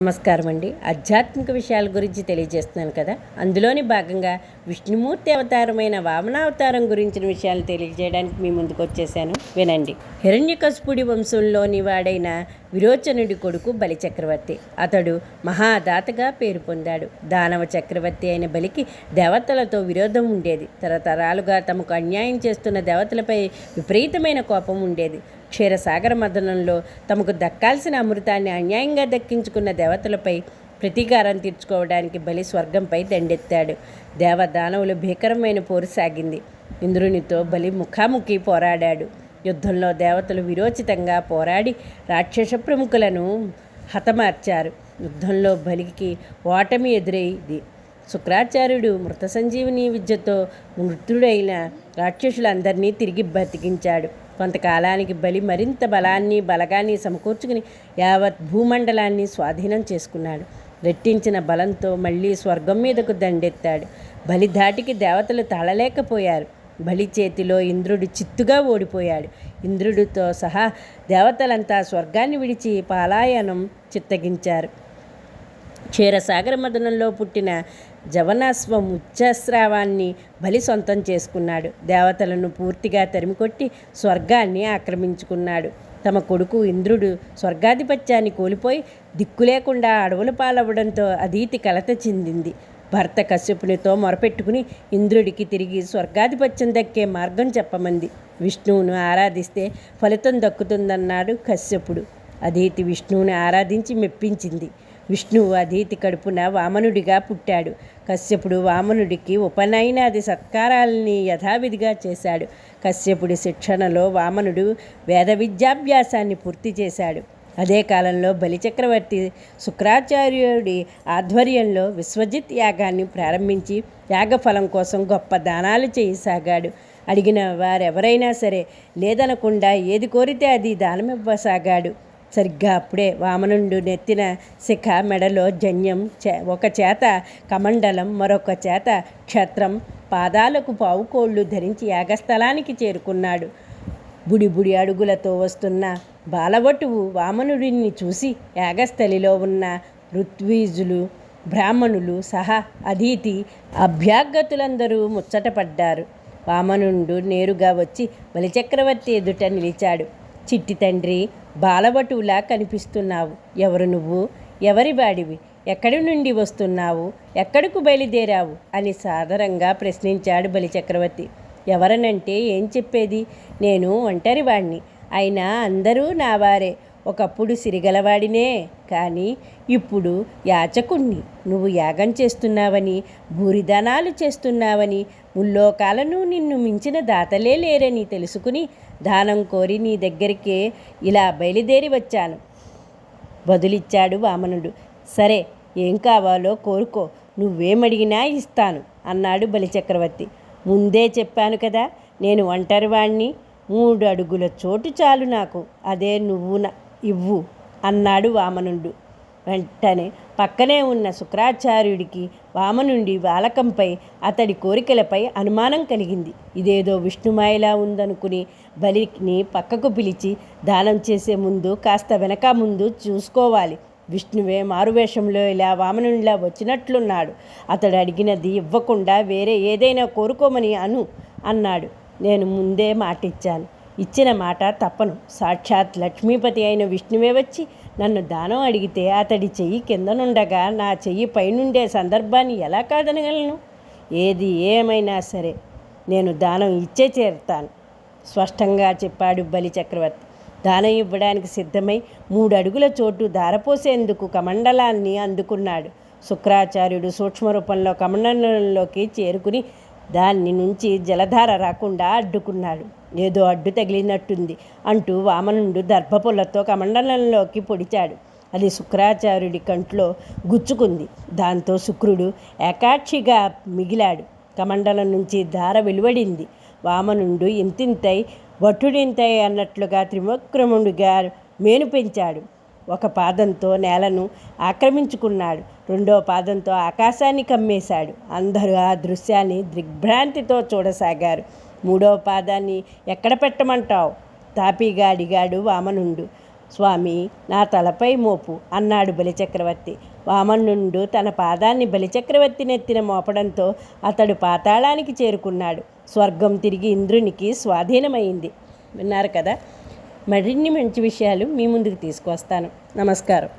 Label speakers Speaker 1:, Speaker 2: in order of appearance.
Speaker 1: నమస్కారం అండి. ఆధ్యాత్మిక విషయాల గురించి తెలియజేస్తున్నాను కదా, అందులోని భాగంగా విష్ణుమూర్తి అవతారమైన వామనావతారం గురించిన విషయాలు తెలియజేయడానికి మీ ముందుకు వచ్చేసాను, వినండి. హిరణ్యకశిపుడి వంశంలోని వాడైన విరోచనుడి కొడుకు బలిచక్రవర్తి. అతడు మహాదాతగా పేరు పొందాడు. దానవ చక్రవర్తి అయిన బలికి దేవతలతో విరోధం ఉండేది. తరతరాలుగా తమకు అన్యాయం చేస్తున్న దేవతలపై విపరీతమైన కోపం ఉండేది. క్షీరసాగర మదనంలో తమకు దక్కాల్సిన అమృతాన్ని అన్యాయంగా దక్కించుకున్న దేవతలపై ప్రతీకారం తీర్చుకోవడానికి బలి స్వర్గంపై దండెత్తాడు. దేవదానవులు భీకరమైన పోరు సాగింది. ఇంద్రునితో బలి ముఖాముఖి పోరాడాడు. యుద్ధంలో దేవతలు విరోచితంగా పోరాడి రాక్షస ప్రముఖులను హతమార్చారు. యుద్ధంలో బలికి ఓటమి ఎదురైంది. శుక్రాచార్యుడు మృత సంజీవిని విద్యతో మృతుడైన రాక్షసులందరినీ తిరిగి బతికించాడు. కొంతకాలానికి బలి మరింత బలగాన్ని సమకూర్చుకుని యావత్ భూమండలాన్ని స్వాధీనం చేసుకున్నాడు. రెట్టించిన బలంతో మళ్ళీ స్వర్గం మీదకు దండెత్తాడు. బలి ధాటికి దేవతలు తాళలేకపోయారు. బలి చేతిలో ఇంద్రుడు చిత్తుగా ఓడిపోయాడు. ఇంద్రుడితో సహా దేవతలంతా స్వర్గాన్ని విడిచి పలాయనం చిత్తగించారు. క్షీరసాగర మదనంలో పుట్టిన జవనాశ్వం ఉచ్చస్రావాన్ని బలి సొంతం చేసుకున్నాడు. దేవతలను పూర్తిగా తరిమికొట్టి స్వర్గాన్ని ఆక్రమించుకున్నాడు. తమ కొడుకు ఇంద్రుడు స్వర్గాధిపత్యాన్ని కోల్పోయి దిక్కులేకుండా అడవుల పాలవ్వడంతో అదీతి కలత చెందింది. భర్త కశ్యపునితో మొరపెట్టుకుని ఇంద్రుడికి తిరిగి స్వర్గాధిపత్యం దక్కే మార్గం చెప్పమంది. విష్ణువును ఆరాధిస్తే ఫలితం దక్కుతుందన్నాడు కశ్యపుడు. అదీతి విష్ణువుని ఆరాధించి మెప్పించింది. విష్ణువు అదీతి కడుపున వామనుడిగా పుట్టాడు. కశ్యపుడు వామనుడికి ఉపనయనాది సత్కారాలని యథావిధిగా చేశాడు. కశ్యపుడి శిక్షణలో వామనుడు వేద విద్యాభ్యాసాన్ని పూర్తి చేశాడు. అదే కాలంలో బలిచక్రవర్తి శుక్రాచార్యుడి ఆధ్వర్యంలో విశ్వజిత్ యాగాన్ని ప్రారంభించి యాగఫలం కోసం గొప్ప దానాలు చేయసాగాడు. అడిగిన వారెవరైనా సరే లేదనకుండా ఏది కోరితే అది దానమివ్వసాగాడు. సరిగ్గా అప్పుడే వామనుడు నెత్తిన శిఖ, మెడలో జన్యం, ఒక చేత కమండలం, మరొక చేత క్షత్రం, పాదాలకు పావుకోళ్లు ధరించి యాగస్థలానికి చేరుకున్నాడు. బుడి అడుగులతో వస్తున్న బాలవటువు వామనుడిని చూసి యాగస్థలిలో ఉన్న ఋత్వీజులు, బ్రాహ్మణులు సహా అదితి అభ్యాగతులందరూ ముచ్చటపడ్డారు. వామనుడు నేరుగా వచ్చి బలిచక్రవర్తి ఎదుట నిలిచాడు. చిట్టి తండ్రి, బాలవటువులా కనిపిస్తున్నావు. ఎవరు నువ్వు? ఎవరి వాడివి? ఎక్కడి నుండి వస్తున్నావు? ఎక్కడకు బయలుదేరావు అని సాదరంగా ప్రశ్నించాడు బలిచక్రవర్తి. ఎవరనంటే ఏం చెప్పేది? నేను ఒంటరివాణ్ణి. అయినా అందరూ నావారే. ఒకప్పుడు సిరిగలవాడినే, కానీ ఇప్పుడు యాచకుణ్ణి. నువ్వు యాగం చేస్తున్నావని, భూరిదానాలు చేస్తున్నావని, ముల్లోకాలను నిన్ను మించిన దాతలే లేరని తెలుసుకుని దానం కోరి నీ దగ్గరికే ఇలా బయలుదేరి వచ్చాను బదులిచ్చాడు వామనుడు. సరే, ఏం కావాలో కోరుకో, నువ్వేమడిగినా ఇస్తాను అన్నాడు బలిచక్రవర్తి. ముందే చెప్పాను కదా, నేను ఒంటరివాణ్ణి. 3 అడుగుల చోటు చాలు నాకు. అదే నువ్వు ఇవ్వు అన్నాడు వామనుడు. వెంటనే పక్కనే ఉన్న శుక్రాచార్యుడికి వామనుడి వాలకంపై, అతడి కోరికలపై అనుమానం కలిగింది. ఇదేదో విష్ణుమాయలా ఉందనుకుని బలిని పక్కకు పిలిచి, దానం చేసే ముందు కాస్త వెనక ముందు చూసుకోవాలి. విష్ణువే మారువేషంలో ఇలా వామనుడిలా వచ్చినట్లున్నాడు. అతడు అడిగినది ఇవ్వకుండా వేరే ఏదైనా కోరుకోమని అన్నాడు. నేను ముందే మాటిచ్చాను. ఇచ్చిన మాట తప్పను. సాక్షాత్ లక్ష్మీపతి అయిన విష్ణువే వచ్చి నన్ను దానం అడిగితే అతడి చెయ్యి కిందనుండగా నా చెయ్యి పైనుండే సందర్భాన్ని ఎలా కాదనగలను? ఏది ఏమైనా సరే నేను దానం ఇచ్చే చేరుతాను స్పష్టంగా చెప్పాడు బలిచక్రవర్తి. దానం ఇవ్వడానికి సిద్ధమై 3 అడుగుల చోటు దారపోసేందుకు కమండలాన్ని అందుకున్నాడు. శుక్రాచార్యుడు సూక్ష్మరూపంలో కమండలంలోకి చేరుకుని దాని నుంచి జలధార రాకుండా అడ్డుకున్నాడు. ఏదో అడ్డు తగిలినట్టుంది అంటూ వామనుడు దర్భపుల్లతో కమండలంలోకి పొడిచాడు. అది శుక్రాచార్యుడి కంట్లో గుచ్చుకుంది. దాంతో శుక్రుడు ఏకాక్షిగా మిగిలాడు. కమండలం నుంచి ధార వెలువడింది. వామనుడు ఇంతింతై వటుడింతై అన్నట్లుగా త్రివిక్రముడిగా మేను పెంచాడు. ఒక పాదంతో నేలను ఆక్రమించుకున్నాడు. 2వ పాదంతో ఆకాశాన్ని కమ్మేశాడు. అందరూ ఆ దృశ్యాన్ని దిగ్భ్రాంతితో చూడసాగారు. 3వ పాదాన్ని ఎక్కడ పెట్టమంటావు? తాపీగా అడిగాడు వామనుడు. స్వామి, నా తలపై మోపు అన్నాడు బలిచక్రవర్తి. వామనుడు తన పాదాన్ని బలిచక్రవర్తి నెత్తిన మోపడంతో అతడు పాతాళానికి చేరుకున్నాడు. స్వర్గం తిరిగి ఇంద్రునికి స్వాధీనమైంది. విన్నారు కదా. మరిన్ని మంచి విషయాలు మీ ముందుకు తీసుకొస్తాను. నమస్కారం.